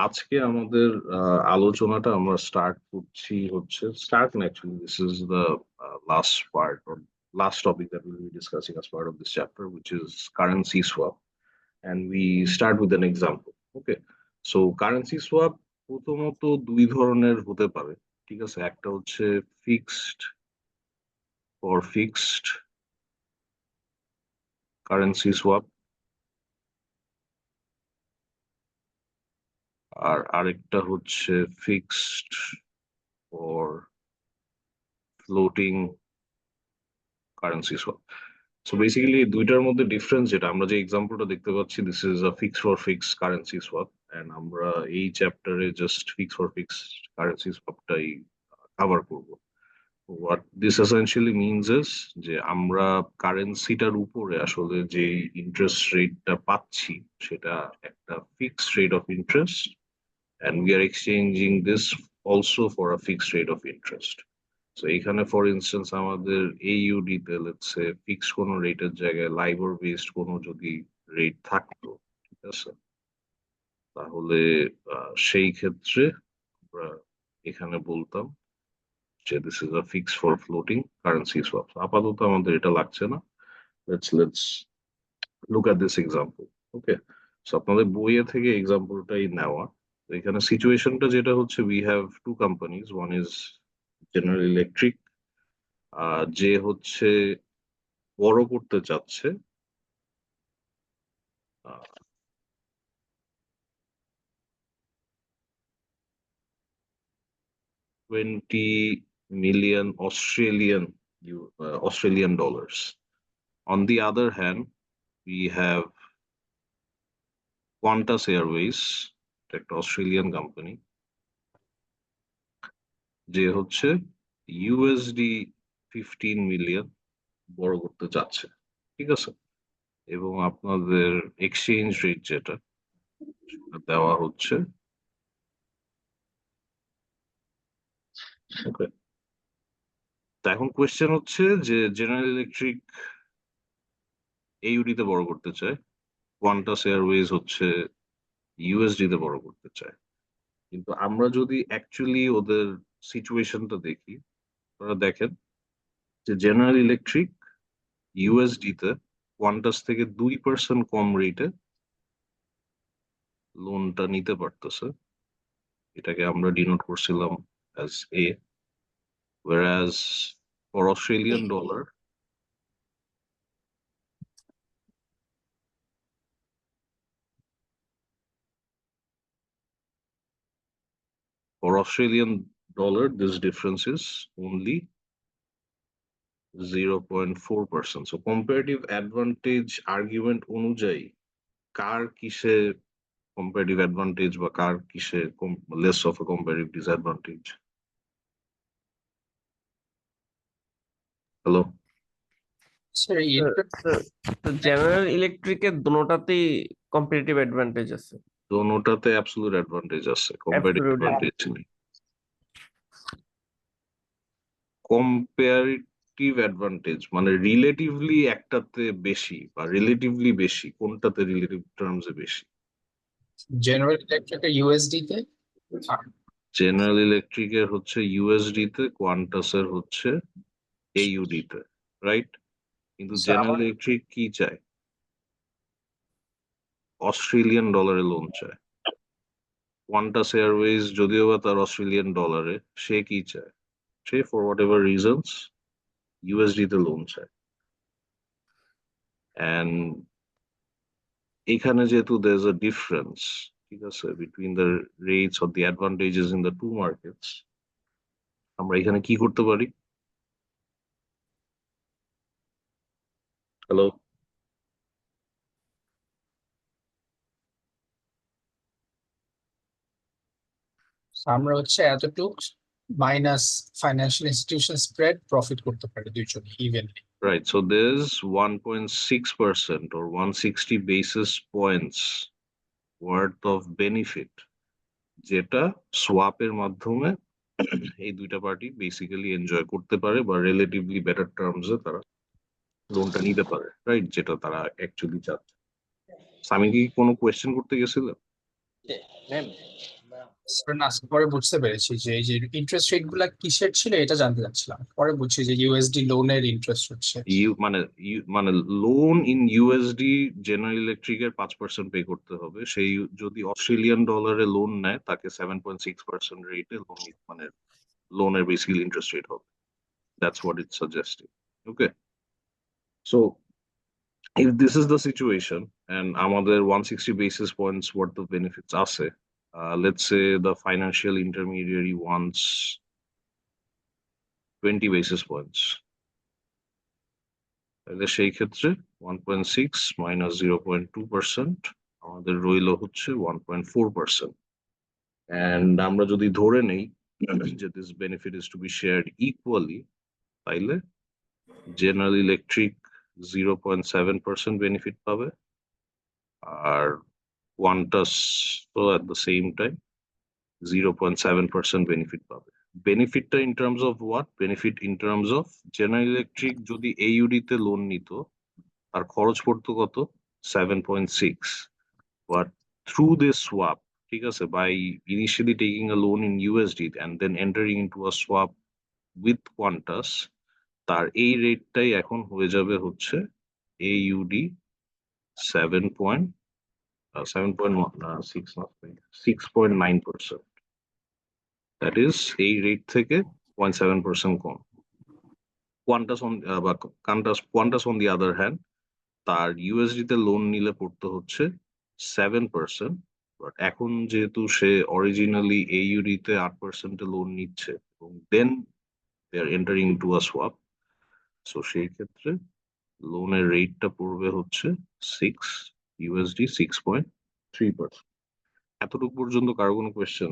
আজকে আমাদের আলোচনাটা আমরা স্টার্ট করছি হচ্ছে স্টার্ট না actually this is the last part or last topic that will be discussing as part of this chapter which is currency swap and we start with an example. Okay, so currency swap প্রথমত দুই ধরনের হতে পারে। ঠিক আছে, একটা হচ্ছে fixed for fixed currency swap, আর আরেকটা হচ্ছে fixed for floating currency swap. So basically দুইটার মধ্যে ডিফারেন্স যেটা আমরা যে এক্সাম্পলটা দেখতে পাচ্ছি, this is a fix for fix currency swap, and আমরা এই চ্যাপ্টারে just fix for fix currency সোয়াপটাই কভার করব। What this essentially means is যে আমরা কারেন্সিটার উপরে আসলে যে ইন্টারেস্ট রেটটা পাচ্ছি সেটা একটা fixed rate of interest, and we are exchanging this also for a fixed rate of interest. So এখানে ফর ইনস্টেন্স আমাদের AUD তে লেটস সে ফিক্সড কোনো রেটের জায়গায় লাইবর বেসড কোনো যদি রেট থাকতো, ঠিক আছে, তাহলে সেই ক্ষেত্রে আমরা এখানে বলতাম যে this is a fix for floating currency swap. আপাতত আমাদের এটা লাগছে না। Let's look at this example. Okay, so আপনাদের বইয়ে থেকে এক্সাম্পলটাই নেওয়া। তো এখানে সিচুয়েশনটা যেটা হচ্ছে, we have to companies, one is general Electric, যে হচ্ছে বড় করতে চাচ্ছে 20 million Australian dollars. On the other hand, we have Qantas Airways, একটা অস্ট্রেলিয়ান কোম্পানি, যে হচ্ছে USD 15 মিলিয়ন বড় করতে চাচ্ছে। ঠিক আছে, এবং আপনাদের এক্সচেঞ্জ রেট যেটা দেওয়া হচ্ছে, ওকে। তা এখন কোয়েশ্চেন হচ্ছে যে জেনারেল ইলেকট্রিক AUD তে বড় করতে চায়, কোয়ান্টাস এয়ারওয়েজ হচ্ছে USD তে বড় করতে চায়। কিন্তু আমরা যদি অ্যাকচুয়ালি ওদের সিচুয়েশনটা দেখি, আপনারা দেখেন যে জেনারেল ইলেকট্রিক USD তে কোয়ান্টাস থেকে 2% কম রেটে লোনটা নিতে পারতেছে। এটাকে আমরা ডিনোট করছিলাম as A, whereas for Australian dollar, this difference is only 0.4%. So comparative advantage argument অনুযায়ী কার কিসে comparative advantage বা কার কিসে less of a comparative disadvantage? Hello sir general ইলেকট্রিকের দোনোটাতেই কম্পিটিটিভ অ্যাডভান্টেজ আছে। দোনোটাতে অ্যাবসলিউট অ্যাডভান্টেজ আছে, কম্পারেটিভ অ্যাডভান্টেজ নেই। Comparative advantage মানে relatively একটাতে বেশি বা রিলেটিভলি বেশি, কোনটাতে রিলেটিভ টার্মসে বেশি? জেনারেল ইলেকট্রিকের ইউএসডি তে, জেনারেল ইলেকট্রিকের হচ্ছে ইউএসডি তে, কোয়ান্টাসের হচ্ছে AUD তে, রাইট? কিন্তু জেনারেল ইলেকট্রিক কি চায়? অস্ট্রেলিয়ান ডলারে লোন চায়। কোয়ান্টাস এয়ারওয়েজ যদিও বা তার অস্ট্রেলিয়ান ডলারে, সে কি চায়? সে for whatever reasons USD তে লোন চায়। অ্যান্ড এখানে যেহেতু there is a difference, ঠিক আছে, between the rates or the advantages in the two markets, আমরা এখানে কি করতে পারি? হ্যালো, আমরা হচ্ছে এতটুক minus financial institution spread profit করতে পারি দুইজনে evenly. right, so there's 1.6% or 160 basis points worth of benefit যেটা সোয়াপের মাধ্যমে এই দুইটা পার্টি বেসিক্যালি এনজয় করতে পারে বা রিলেটিভলি বেটার টার্মসে তারা লোনটা নিতে পারে, রাইট, যেটা তারা অ্যাকচুয়ালি চাচ্ছে। আমি কি কোনো কোয়েশ্চেন করতে গেছিলাম? ম্যাম স্যার না পরে বুঝতে পেরেছি যে এই যে ইন্টারেস্ট রেট গুলা কিসের ছিল এটা জানতে চাচ্ছিলাম, পরে বুঝছি যে ইউএসডি লোনের ইন্টারেস্ট হচ্ছে। মানে লোন ইন ইউএসডি জেনারেল ইলেকট্রিকের 5% পে করতে হবে। সেই যদি অস্ট্রেলিয়ান ডলারে লোন নেয় তাকে 7.6% রেটে লোন, মানে লোনের বেসিক্যালি ইন্টারেস্ট রেট হবে। That's what it's suggesting. Okay. So if this is the situation and আমাদের 160 basis points worth of benefits আছে, let's say the financial intermediary wants 20 basis points, তাহলে সেই ক্ষেত্রে 1.6 minus 0.2% আমাদের রইল হচ্ছে 1.4%. and আমরা যদি ধরে নেই যে this benefit is to be shared equally, তাইলে জেনারেল ইলেকট্রিক 0.7% বেনিফিট পাবে, আর কোয়ান্টাস তো at the same time 0.7% benefit পাবে। বেনিফিটটা in terms of what? Benefit in terms of General Electric যদি এইউডি তে লোন নিত আর খরচ পড়তো কত? 7.6, বাট থ্রু দিস সোয়াপ, ঠিক আছে, by initially taking a loan in USD and then entering into a swap with Qantas, তার এই রেটটাই এখন হয়ে যাবে হচ্ছে AUD 6.9%। দ্যাট ইজ এই রেট থেকে 0.7% কম। Qantas on the other hand, তার ইউএসডি তে লোন নিলে পড়তে হচ্ছে 7%, বাট এখন যেহেতু সে অরিজিনালি AUD তে 8% লোন নিচ্ছে এবং then they are entering to a swap, so সেই ক্ষেত্রে লোনের রেটটা পড়বে হচ্ছে USD 6.3%। এতটুকু পর্যন্ত কারো কোনো কোয়েশ্চেন?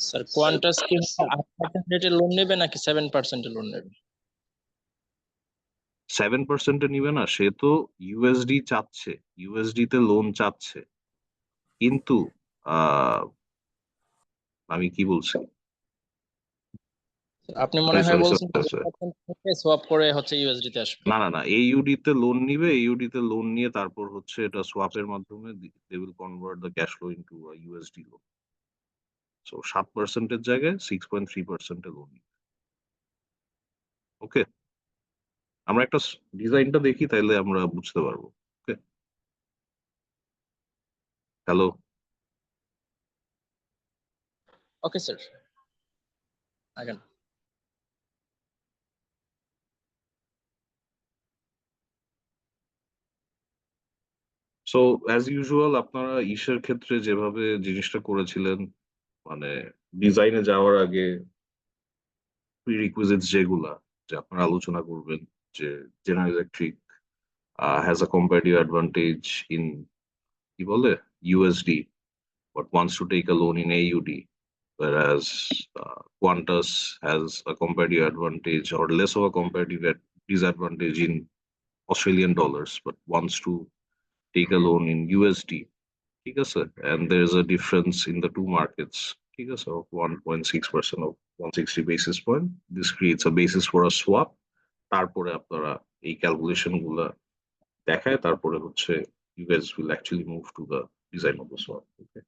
স্যার কোয়ান্টাস কি 8% রেটে লোন নেবে নাকি 7% লোন নেবে? 7% নিবে না, সে তো ইউএসডি চাচ্ছে, ইউএসডি তে লোন চাচ্ছে, কিন্তু আমি কি বলছি, আপনি মনে হয় Sorry, বলছেন sorry, sorry. থেকে সোয়াপ করে হচ্ছে ইউএসডি তে আসবে। না AUD তে লোন নিবে, AUD তে লোন নিয়ে তারপর হচ্ছে এটা সোয়াপের মাধ্যমে they will convert the cash flow into a USD loan. So 7% এর জায়গায় 6.3% এ লোন নিবে। ওকে, আমরা একটা ডিজাইনটা দেখি তাইলে আমরা বুঝতে পারবো। ওকে, হ্যালো, ওকে স্যার, আগান। সো অ্যাজ ইউজুয়াল আপনারা ইসের ক্ষেত্রে যেভাবে জিনিসটা করেছিলেন, মানে ডিজাইনে যাওয়ার আগে প্রিরিকুইজিটস যেগুলা যে আপনারা আলোচনা করবেন যে general electric has a comparative advantage in কি বলে USD, but wants to take a loan in AUD, whereas Qantas has a comparative advantage or less of a comparative disadvantage in Australian dollars, but wants to take a loan in USD. ঠিক আছে, and there's a difference in the two markets, ঠিক আছে, of 1.6% of 160 basis point. This creates a basis for a swap. তারপরে আপনারা এই calculation গুলা দেখায় তারপরে হচ্ছে you guys will actually move to the design of the swap. Okay,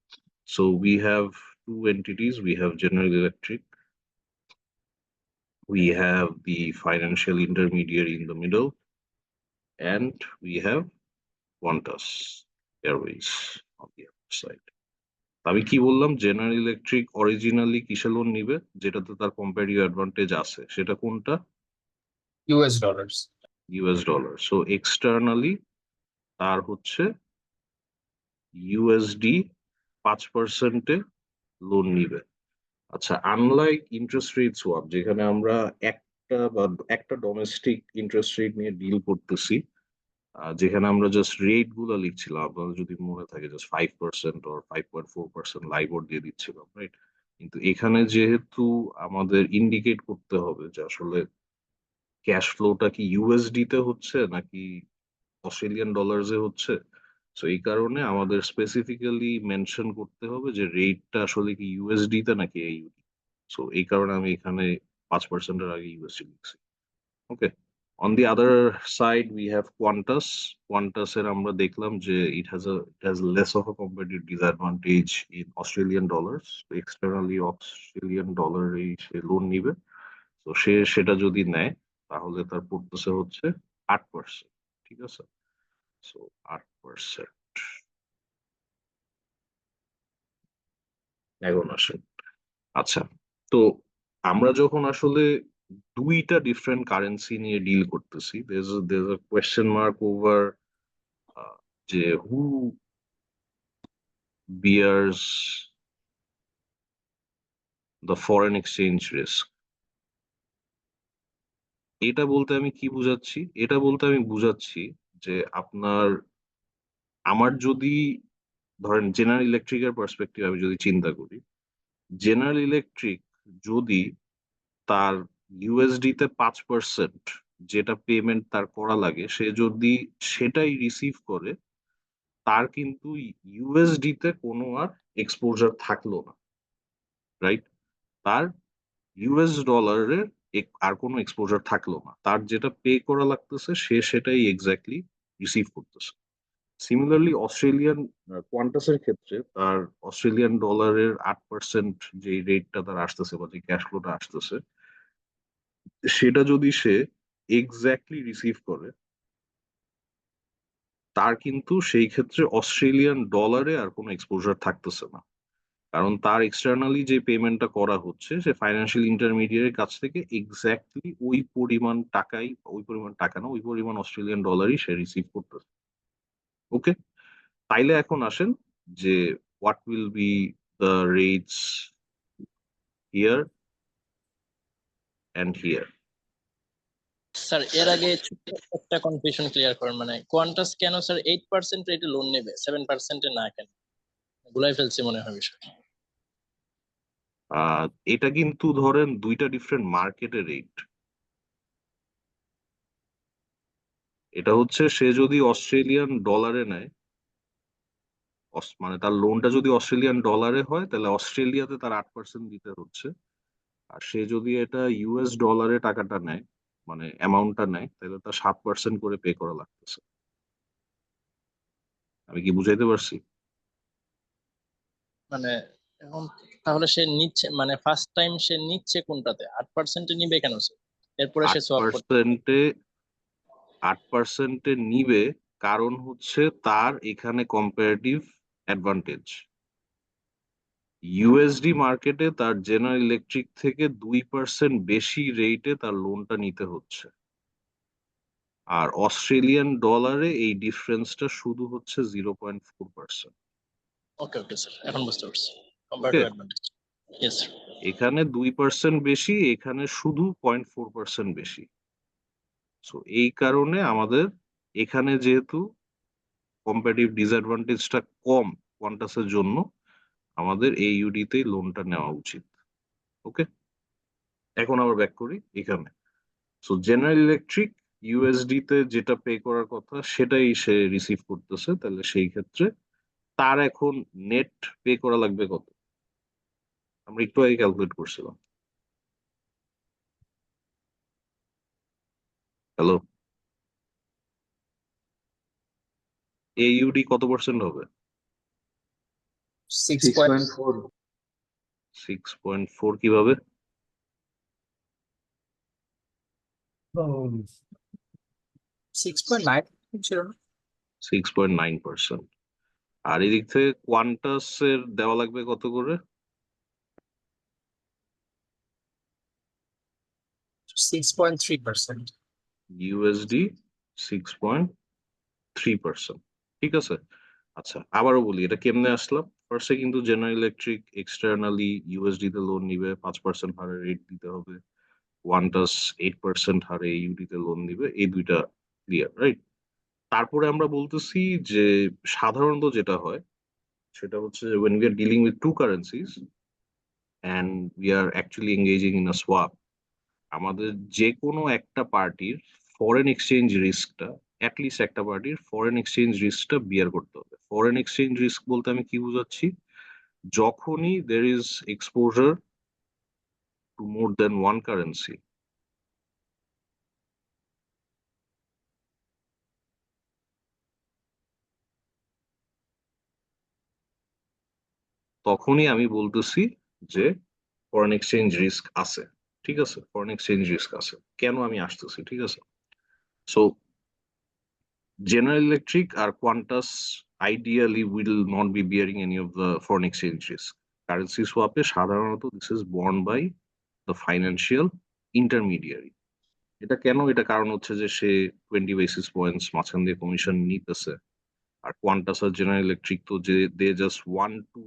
so we have two entities. We have General Electric, we have the financial intermediary in the middle, and we have Qantas Airways on the other side. আমি কি বললাম, general electric originally কিসে loan নিবে যেটাতে তার comparative advantage আছে, সেটা কোনটা? US dollars. US dollar. So externally তার হচ্ছে ইউএসডি 5%-এ লোন নিবে। আচ্ছা, আনলাইক ইন্টারেস্ট রেট সোয়াপ যেখানে আমরা একটা ডোমেস্টিক ইন্টারেস্ট রেট নিয়ে ডিল করতেছি, যেখানে আমরা জাস্ট রেট গুলো লিখছিলাম, আপনাদের যদি মনে থাকে জাস্ট 5% or 5.4% লাইবর দিয়ে দিচ্ছিলাম, রাইট? কিন্তু এখানে যেহেতু আমাদের ইন্ডিকেট করতে হবে যে আসলে ক্যাশ ফ্লোটা কি ইউএসডি তে হচ্ছে নাকি অস্ট্রেলিয়ান ডলার্স এ হচ্ছে, সো এই কারণে আমাদের স্পেসিফিক্যালি মেনশন করতে হবে যে রেটটা আসলে কি ইউএসডি তে নাকি AUD। সো এই কারণে আমি এখানে 5% এর আগে ইউএসডি লিখছি। ওকে, On the other side, we have Qantas. Qantas এর আমরা দেখলাম যে it has less of a competitive disadvantage in Australian dollars. So externally Australian dollar এই সে লোন নিবে, তো সে সেটা যদি নেয় তাহলে তার পড়তেছে হচ্ছে 8%, ঠিক আছে? সো 8%। এখন আসেন, আচ্ছা, তো আমরা যখন আসলে দুইটা ডিফারেন্ট কারেন্সি নিয়ে ডিল করতেছি, there's a question mark over যে who bears the foreign exchange risk। এটা বলতে আমি কি বুঝাচ্ছি? এটা বলতে আমি বুঝাচ্ছি যে আমার যদি ধরেন জেনারেল ইলেকট্রিকের পার্সপেক্টিভ আমি যদি চিন্তা করি, জেনারেল ইলেকট্রিক যদি তার ইউএসডি তে 5% যেটা পেমেন্ট তার করা লাগে, সে যদি সেটাই রিসিভ করে, তার কিন্তু ইউএসডি তে কোনো আর এক্সপোজার থাকলো না, রাইট? তার ইউএস ডলারের আর কোনো এক্সপোজার থাকলো না, তার যেটা পে করা লাগতেছে সে সেটাই এক্স্যাক্টলি রিসিভ করতেছে। সিমিলারলি অস্ট্রেলিয়ান কোয়ান্টাসের ক্ষেত্রে তার অস্ট্রেলিয়ান ডলারের 8% যে রেটটা তার আসতেছে বা যে ক্যাশ ফ্লোটা আসতেছে, সেটা যদি সে এক্স্যাক্টলি রিসিভ করে, তার কিন্তু সেই ক্ষেত্রে অস্ট্রেলিয়ান ডলারে আর কোনো এক্সপোজার থাকতেছে না, কারণ তার এক্সটার্নালি যে পেমেন্টটা করা হচ্ছে সে ফাইন্যান্সিয়াল ইন্টারমিডিয়েটের কাছ থেকে এক্স্যাক্টলি ওই পরিমাণ টাকাই, ওই পরিমাণ টাকা না, ওই পরিমাণ অস্ট্রেলিয়ান ডলারই সে রিসিভ করতেছে। ওকে, তাইলে এখন আসেন যে what will be the rates here and here. Sir এর আগে ছোট্ট একটা কনফিউশন ক্লিয়ার করেন, মানে কোয়ান্টাস কেন স্যার 8% রেটে লোন নেবে, 7% এ না কেন? ভুলাই ফেলছি মনে হয় বিষয়। এটা কিন্তু ধরেন দুইটা ডিফারেন্ট মার্কেটের রেট। এটা হচ্ছে সে যদি অস্ট্রেলিয়ান ডলারে নেয়, মানে তার লোনটা যদি অস্ট্রেলিয়ান ডলারে হয়, তাহলে অস্ট্রেলিয়াতে তার 8% দিতে হচ্ছে। আর সে যদি এটা ইউএস ডলারে টাকাটা নেয়, মানে অ্যামাউন্টটা নেয়, তাহলে তার 7% করে পে করা লাগতেছে। আমি কি বুঝাইতে পারছি? মানে এখন তাহলে সে নিচ্ছে, মানে ফার্স্ট টাইম সে নিচ্ছে কোনটাতে, 8% নিবে কেন স্যার? এরপরে সে সোয়াপ করতে 8%-এ নিবে, কারণ হচ্ছে তার এখানে কম্পারেটিভ অ্যাডভান্টেজ। ইউএসডি মার্কেটে তার জেনারেল ইলেকট্রিক থেকে 2% বেশি রেটে তার লোনটা নিতে হচ্ছে, আর অস্ট্রেলিয়ান ডলারে এই ডিফারেন্সটা শুধু হচ্ছে 0.4%। ওকে ওকে স্যার, এখন বুঝতে পারছি। ওকে, কম্পারেটিভ অ্যাডভান্টেজ। Yes sir. এখানে 2% বেশি, এখানে শুধু 0.4% বেশি। সো এই কারণে আমাদের এখানে যেহেতু কম্পারেটিভ ডিসঅ্যাডভান্টেজটা কম কোয়ান্টাসের জন্য, আমাদের এই ইউডিতেই লোনটা নেওয়া উচিত। ওকে, এখন আবার ব্যাক করি এখানে। সো জেনারেল ইলেকট্রিক ইউএসডি তে যেটা পে করার কথা সেটাই সে রিসিভ করতেছে, তাহলে সেই ক্ষেত্রে তার এখন নেট পে করা লাগবে কত? আমরা একটু আগে ক্যালকুলেট করছিলাম। হ্যালো, এইউডি কত পার্সেন্ট হবে? 6.4। 6.4 কিভাবে? 6.9 ছিল না? 6.9%। আর এদিক থেকে কোয়ান্টাস এর দেওয়া লাগবে কত করে? 6.3%। ইউএসডি 6.3%। ঠিক আছে, আচ্ছা আবারও বলি এটা কেমনে আসলাম। ফার্স্টে কিন্তু জেনারেল ইলেকট্রিক এক্সটার্নালি ইউএসডি তে লোন নিবে, 5% হারে রেট দিতে হবে। কোয়ান্টাস 8% হারে ইউডি তে লোন নিবে, এই দুইটা ক্লিয়ার, রাইট? তারপরে আমরা বলতেছি যে সাধারণত যেটা হয় সেটা হচ্ছে when we are dealing with two currencies and we are actually engaging in a swap, আমাদের যে কোনো একটা পার্টির ফরেন এক্সচেঞ্জ রিস্কটা, অ্যাটলিস্ট একটা পার্টির ফরেন এক্সচেঞ্জ রিস্কটা বিয়ার করতে হবে। ফরেন এক্সচেঞ্জ রিস্ক বলতে আমি কি বুঝাচ্ছি? যখনই there is exposure to more than one currency, তখনই আমি বলতেছি যে ফরেন এক্সচেঞ্জ রিস্ক আছে। ঠিক আছে, ফরেন এক্সচেঞ্জ রিস্ক আছে। কেন আমি আসতেছি, ঠিক আছে? So General Electric or Qantas ideally will not be bearing any of the foreign exchange risk. Currency swap এ সাধারণত this is borne by the financial intermediary. এটা কেন? এটা কারণ হচ্ছে যে সে 20 basis points মাঝখান দিয়ে কমিশন নিতেছে। আর Qantas আর General Electric তো যে they just want to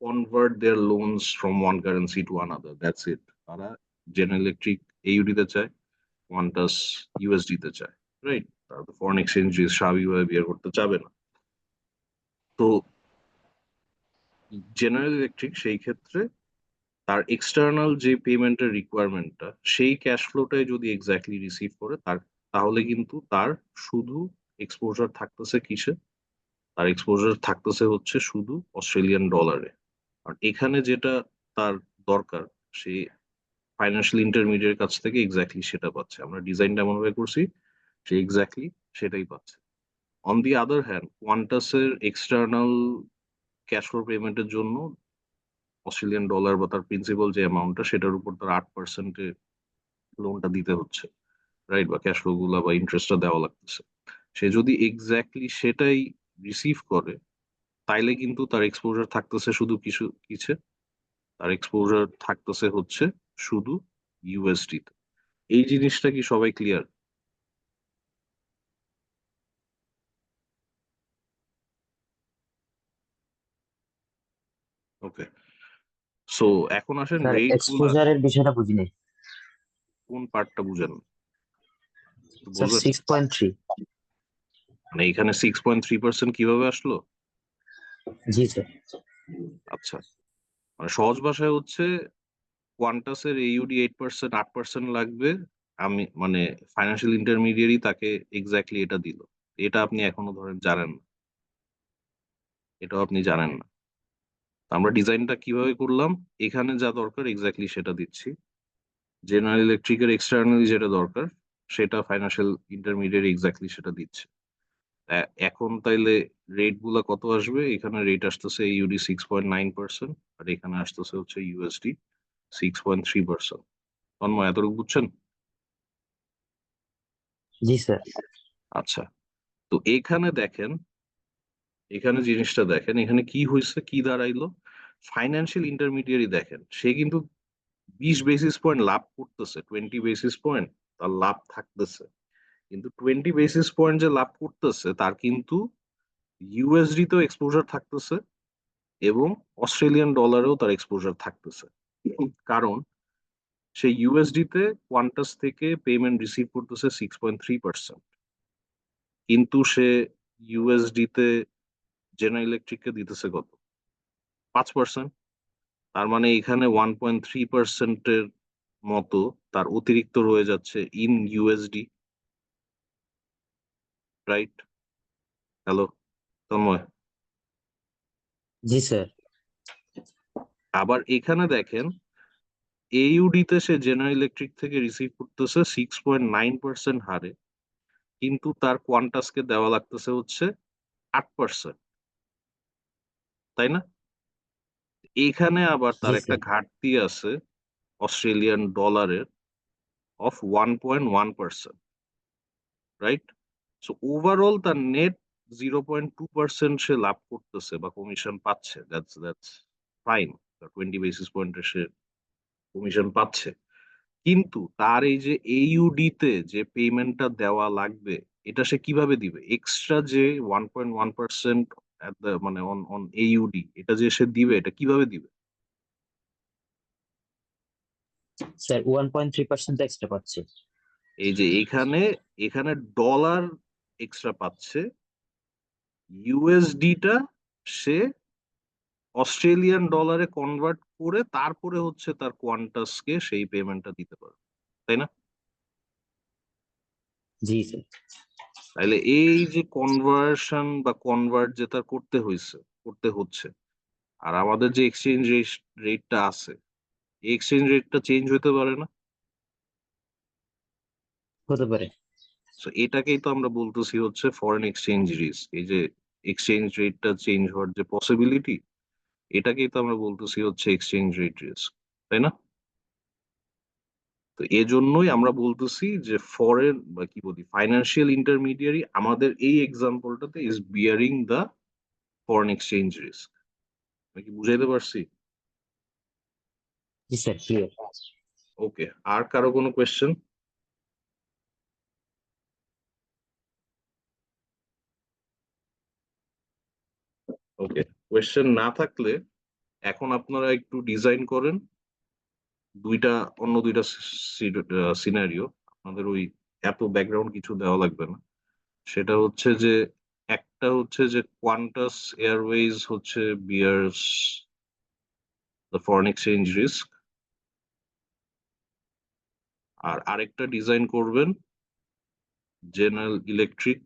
convert their loans from one currency to another. That's it. তারা General Electric AUD তে চায়, Qantas USD তে চায়, রাইট? তারা তো ফরেন এক্সচেঞ্জ রিস্ক স্বাভাবিকভাবে বিয়ার করতে চাবে না। তো জেনারেল ইলেকট্রিক সেই ক্ষেত্রে তার এক্সটার্নাল যে পেমেন্টের রিকোয়ারমেন্টটা সেই ক্যাশ ফ্লোটাই যদি এক্স্যাক্টলি রিসিভ করে তাহলে কিন্তু তার শুধু এক্সপোজার থাকতেছে কিসে? তার এক্সপোজার থাকতেছে হচ্ছে শুধু অস্ট্রেলিয়ান ডলারে। আর এখানে যেটা তার দরকার সে ফাইন্যান্সিয়াল ইন্টারমিডিয়েট কাছ থেকে এক্স্যাক্টলি সেটা পাচ্ছে। আমরা ডিজাইনটা এমনভাবে করছি সে এক্স্যাক্টলি সেটাই পাচ্ছে। অন দি আদার হ্যান্ড কোয়ান্টাসের এক্সটার্নাল ক্যাশ ফ্লো পেমেন্টের জন্য অস্ট্রেলিয়ান ডলার বা তার প্রিন্সিপাল যে অ্যামাউন্টটা সেটার উপর তার 8% এ লোনটা দিতে হচ্ছে, রাইট? বা ক্যাশ ফ্লো গুলা বা ইন্টারেস্টটা দেওয়া লাগতেছে। সে যদি এক্স্যাক্টলি সেটাই রিসিভ করে তাইলে কিন্তু তার এক্সপোজার থাকতেছে শুধু কিসে? তার এক্সপোজার থাকতেছে হচ্ছে শুধু ইউএসডি তে। এই জিনিসটা কি সবাই ক্লিয়ার? ওকে, সো এখন আসেন স্যার রেট গুলা। এক্সপোজারের বিষয়টা বুঝিনি কোন পার্টটা বুঝেন? একটু স্যার। বলবেন? 6.3। মানে এখানে 6.3% কিভাবে আসলো? জি স্যার। আচ্ছা, মানে সহজ ভাষায় হচ্ছে কোয়ান্টাসের এইউডি 8% লাগবে। আমি মানে ফাইন্যান্সিয়াল ইন্টারমিডিয়ারি তাকে এক্স্যাক্টলি এটা দিল। এটা আপনি এখনো ধরেন জানেন না। এটাও আপনি জানেন না। আমরা ডিজাইনটা কিভাবে করলাম? এখানে যা দরকার এক্স্যাক্টলি সেটা দিচ্ছি। জেনারেল ইলেকট্রিক এর এক্সটার্নালি যেটা দরকার সেটা ফাইন্যান্সিয়াল ইন্টারমিডিয়ারি এক্স্যাক্টলি সেটা দিচ্ছে। এখন তাইলে রেট গুলা কত আসবে? এখানে রেট আসতেছে ইউডি 6.9% আর এখানে আসতেছে হচ্ছে ইউএসডি 6.3%। তন্ময় এতটুকু বুঝছেন? জি স্যার। আচ্ছা, তো এখানে দেখেন, এখানে জিনিসটা দেখেন, এখানে কি হইছে, কি দাঁড়াইলো? ফাইন্যান্সিয়াল ইন্টারমিডিয়ারি দেখেন, সে কিন্তু 20 বেসিস পয়েন্ট লাভ করতেছে, 20 বেসিস পয়েন্ট তার লাভ থাকতেছে। কিন্তু 20 বেসিস পয়েন্ট যে লাভ করতেছে তার কিন্তু ইউএসডি তেও এক্সপোজার থাকতেছে এবং অস্ট্রেলিয়ান ডলারেও তার এক্সপোজার থাকতেছে। কারণ সে ইউএসডি তে কোয়ান্টাস থেকে পেমেন্ট রিসিভ করতেছে 6.3%, কিন্তু সে ইউএসডি তে জেনারেল ইলেকট্রিক কে দিতেছে কত? 5%। তার মানে এখানে 1.3% এর মতো তার অতিরিক্ত রয়ে যাচ্ছে in USD, right? Hello Tanmoy? জি স্যার। আবার এখানে দেখেন এইউডি তে সে জেনারেল ইলেকট্রিক থেকে রিসিভ করতেছে 6.9% হারে, কিন্তু তার কোয়ান্টাসকে দেওয়া লাগতেছে হচ্ছে 8%, তাই না? এখানে আবার জি তার একটা স্যার। ঘাটতি আছে অস্ট্রেলিয়ান ডলারের অফ 1.1%, রাইট? সো ওভারঅল তার নেট 0.2% সে লাভ করতেছে বা কমিশন পাচ্ছে। That's fine. 20 বেসিস পয়েন্টের সে কমিশন পাচ্ছে। কিন্তু তার এই যে এইউডি তে যে পেমেন্টটা দেওয়া লাগবে এটা সে কিভাবে দিবে? এক্সট্রা যে 1.1% এট দ্য মানে অন এইউডি এটা যে সে দিবে এটা কিভাবে দিবে? স্যার 1.3% এক্সট্রা পাচ্ছে। এই যে এখানে ডলার এক্সট্রা পাচ্ছে, ইউএসডি টা সে অস্ট্রেলিয়ান ডলারে কনভার্ট করে তারপরে হচ্ছে তার কোয়ান্টাসকে সেই পেমেন্টটা দিতে পারবে, তাই না? জি স্যার। তাইলে এই যে কনভার্সন বা কনভার্ট যে তার করতে হচ্ছে, আর আমাদের যে এক্সচেঞ্জ রেটটা আছে এই এক্সচেঞ্জ রেটটা চেঞ্জ হতে পারে না? হতে পারে। সো এটাকেই তো আমরা বলতেছি হচ্ছে ফরেন এক্সচেঞ্জ রিস্ক। এই যে এক্সচেঞ্জ রেটটা চেঞ্জ হওয়ার যে পসিবিলিটি এটাকেই তো আমরা বলতেছি হচ্ছে এক্সচেঞ্জ রেট রিস্ক, তাই না? তো এজন্যই আমরা বলতেছি যে ফরেন বা কি বলি ফাইন্যান্সিয়াল ইন্টারমিডিয়ারি আমাদের এই এক্সাম্পলটাতে is bearing the foreign exchange risk. আমি কি বুঝাইতে পারছি? জি স্যার, ক্লিয়ার। ওকে, আর কারো কোনো কোয়েশ্চেন? ওকে, কোয়েশ্চেন না থাকলে এখন আপনারা একটু ডিজাইন করেন অন্য দুইটা সিনারিও। আপনাদের ওই এত ব্যাকগ্রাউন্ড কিছু দেওয়া লাগবে না। সেটা হচ্ছে যে একটা হচ্ছে যে কোয়ান্টাস এয়ারওয়েজ হচ্ছে bears the foreign exchange risk, আর আরেকটা ডিজাইন করবেন General Electric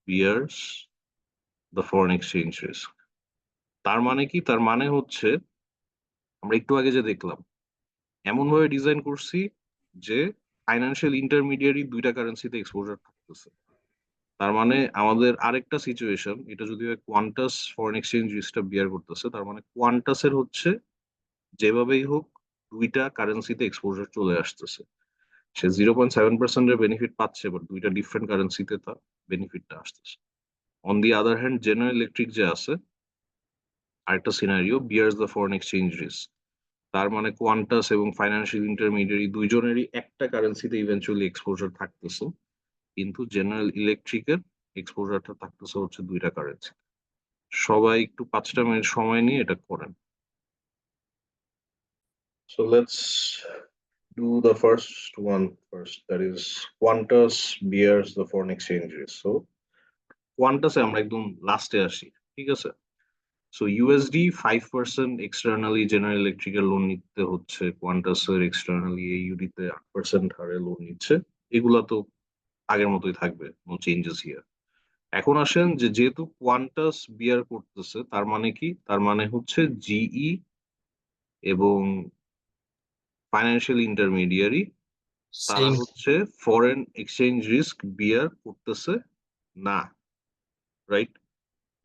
bears the foreign exchange risk. তার মানে কি? তার মানে হচ্ছে আমরা একটু আগে যে দেখলাম এমন ভাবে ডিজাইন করছি যে ফাইন্যান্সিয়াল ইন্টারমিডিয়ারি দুইটা কারেন্সিতে এক্সপোজার থাকতেছে। তার মানে আমাদের আরেকটা সিচুয়েশন, এটা যদি কোয়ান্টাস ফরেন এক্সচেঞ্জ রিস্কটা বিয়ার করতেছে, তার মানে কোয়ান্টাসের হচ্ছে যেভাবেই হোক দুইটা কারেন্সিতে এক্সপোজার চলে আসতেছে। সে 0.7% এর বেনিফিট পাচ্ছে, বাট দুইটা ডিফারেন্ট কারেন্সিতে তার বেনিফিটটা আসতেছে। On the other hand General Electric যে আছে আরেকটা scenario bears the foreign exchange risk. তার মানে কোয়ান্টাস এবং ফাইন্যান্সিয়াল ইন্টারমিডিয়ারি দুইজনেরই একটা কারেন্সিতে ইভেন্চুয়ালি এক্সপোজার থাকতেছে, কিন্তু জেনারেল ইলেকট্রিকের এক্সপোজারটা থাকতেছে হচ্ছে দুইটা কারেন্সি। সবাই একটু 5টা মিনিট সময় নিয়ে এটা করেন। So let's do the first one first, that is Qantas bears the foreign exchange risk. So Qantas আমরা একদম লাস্টে আসি, ঠিক আছে? সো ইউএসডি 5% এক্সটার্নালি জেনারেল ইলেকট্রিকের লোন নিতে হচ্ছে, কোয়ান্টাসের এক্সটার্নালি এইউডিতে 8% হারে লোন নিচ্ছে। এগুলা তো আগের মতোই থাকবে, নো চেঞ্জেস হিয়ার। এখন আসেন যে যেহেতু কোয়ান্টাস বিয়ার করতেছে, তার মানে কি? তার মানে হচ্ছে জিই এবং ফাইন্যান্সিয়াল ইন্টারমিডিয়ারি তারা সেম। হচ্ছে ফরেন এক্সচেঞ্জ রিস্ক বিয়ার করতেছে না, রাইট?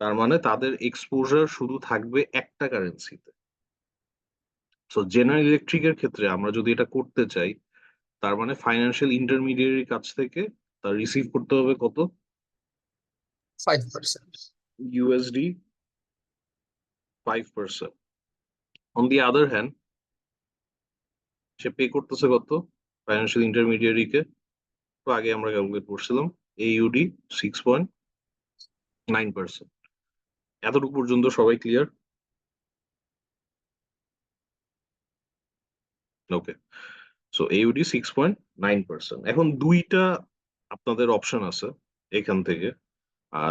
তার মানে তাদের এক্সপোজার শুধু থাকবে একটা কারেন্সিতে। সো জেনারেল ইলেকট্রিকের ক্ষেত্রে আমরা যদি এটা করতে চাই, তার মানে ফাইন্যান্সিয়াল ইন্টারমিডিয়ারির কাছ থেকে তার রিসিভ করতে হবে কত? 5%। USD 5%। On the other hand say pay করতেছে কত ফাইন্যান্সিয়াল ইন্টারমিডিয়ারিকে? তো আগে আমরা ক্যালকুলেট করছিলাম এইউডি 6.9%। এতটুকু পর্যন্ত সবাই ক্লিয়ার? ওকে, সো এইউডি 6.9%। এখন দুইটা আপনাদের অপশন আছে এখান থেকে।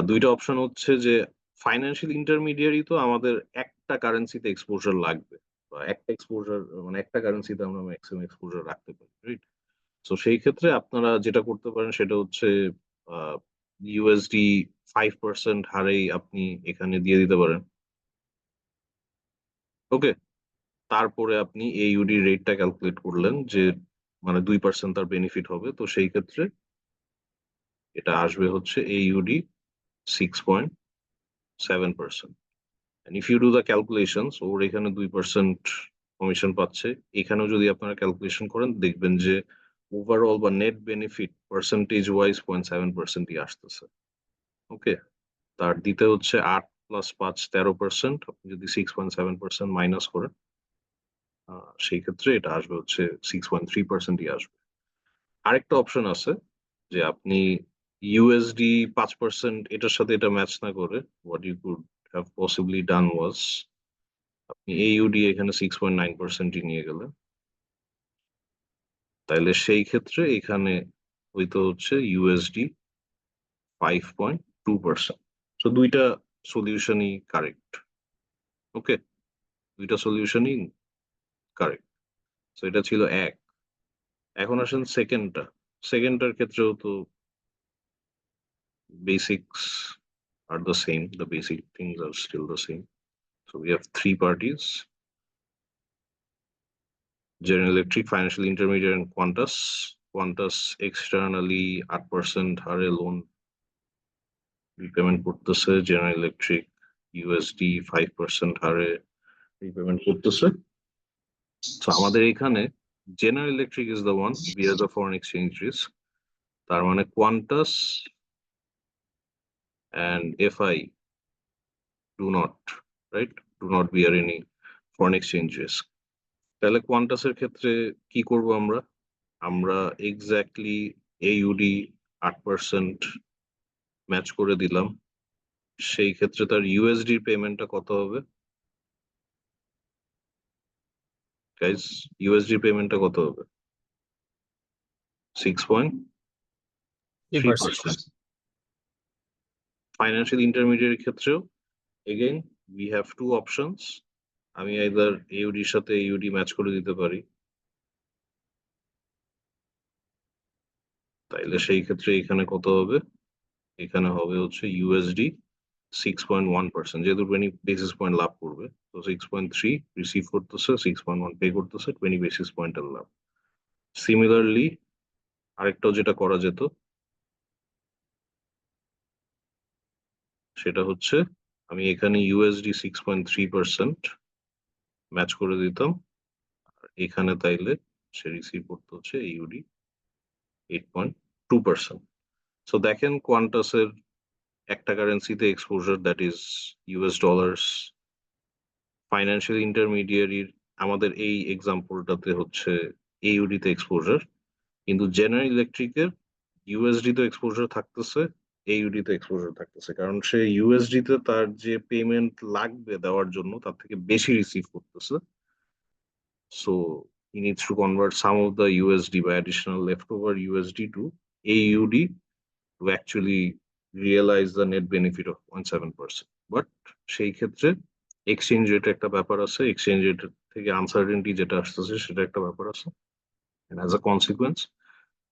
দুইটা অপশন হচ্ছে যে ফাইন্যান্সিয়াল ইন্টারমিডিয়ারি তো আমাদের একটা কারেন্সিতে এক্সপোজার লাগবে, বা একটা এক্সপোজার মানে একটা কারেন্সিতে আমরা ম্যাক্সিমাম এক্সপোজার রাখতে পারি, রাইট? সো সেই ক্ষেত্রে আপনারা যেটা করতে পারেন সেটা হচ্ছে ইউএসডি 5% হারেই আপনি এখানে দিয়ে দিতে পারেন। ওকে, তারপরে আপনি এইউডি রেটটা ক্যালকুলেট করলেন যে মানে 2% তার বেনিফিট হবে, তো সেই ক্ষেত্রে এটা আসবে হচ্ছে AUD 6.7%। And if you do the calculations, ওর এখানে 2% কমিশন পাচ্ছে, এখানেও যদি আপনারা ক্যালকুলেশন করেন দেখবেন যে ওভারঅল বা নেট বেনিফিট পার্সেন্টেজ ওয়াইজ 0.7%ই আসতেছে। ওকে, তার দিতে হচ্ছে 8 + 5 13%। আপনি যদি 6.7% মাইনাস করেন সেই ক্ষেত্রে এটা আসবে হচ্ছে 6.3%ই আসবে। আরেকটা অপশন আছে যে আপনি ইউএসডি 5% এটার সাথে এটা ম্যাচ না করে what you could have possibly done was আপনি এইউডি এখানে 6.9%ই নিয়ে গেলেন, তাইলে সেই ক্ষেত্রে এখানে হইতো হচ্ছে ইউএসডি 5.2%। সো দুইটা সলিউশনই কারেক্ট। ওকে, দুইটা সলিউশনই কারেক্ট। সো এটা ছিল এক। এখন আসেন সেকেন্ডটা। সেকেন্ডটার ক্ষেত্রেও তো basics are the same, the basic things are still the same. So we have three parties, General Electric, Financial Intermediary, and Qantas. Qantas externally 8% হারে লোন রিপেমেন্ট করতেছে, জেনারেল ইলেকট্রিক ইউএসডি 5% হারে রিপেমেন্ট করতেছে। তো আমাদের এখানে general electric is the one bear the foreign exchange risk, তার মানে Qantas and FI do not, right, do not bear any foreign exchange risk. তাহলে কোয়ান্টাসের ক্ষেত্রে কি করব আমরা? আমরা এক্স্যাক্টলি AUD 8% ম্যাচ করে দিলাম। সেই ক্ষেত্রে তার USD পেমেন্টটা কত হবে গাইস? USD পেমেন্টটা কত হবে? 6.3%। ফাইন্যান্সিয়াল ইন্টারমিডিয়েটের ক্ষেত্রেও again we have to options. আমি আইদার AUD এর সাথে AUD ম্যাচ করে দিতে পারি, তাইলে সেই ক্ষেত্রে এখানে কত হবে? এখানে হবে হচ্ছে USD 6.1%, যেহেতু 20 বেসিস পয়েন্ট লাভ করবে, তো 6.3 রিসিভ করতেছে, 6.1 পে করতেছে, 20 বেসিস পয়েন্টের লাভ। সিমিলারলি আরেকটাও যেটা করা যেত সেটা হচ্ছে আমি এখানে USD 6.3% ম্যাচ করে দিতাম, আর এখানে তাইলে সে রিসিভ করতে হচ্ছে AUD 8.2%। সো দেখেন কোয়ান্টাসের একটা কারেন্সিতে exposure, that is US dollars. Financial ইন্টারমিডিয়ারির আমাদের এই এক্সাম্পলটাতে হচ্ছে AUD তে এক্সপোজার, কিন্তু জেনারেল ইলেকট্রিকের USD তে এক্সপোজার থাকতেছে, AUD তে এক্সপোজার থাকতেছে, কারণ সে USD তে তার যে পেমেন্ট লাগবে দেওয়ার জন্য তার থেকে বেশি রিসিভ করতেছে। So he needs to convert some of the USD by additional leftover USD to AUD to actually realize the net benefit of 0.7%. But সেই ক্ষেত্রে এক্সচেঞ্জ রেট একটা ব্যাপার আছে, এক্সচেঞ্জ রেট থেকে আনসার্টেনটি যেটা আসতেছে সেটা একটা ব্যাপার আছে, and as a consequence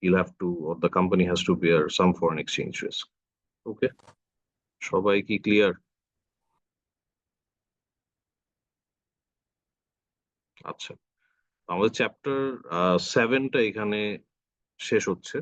you'll have to, or the company has to bear some foreign exchange risk. Okay, সবাই কি ক্লিয়ার? আচ্ছা, আমাদের চ্যাপ্টার 7টা এখানে শেষ হচ্ছে।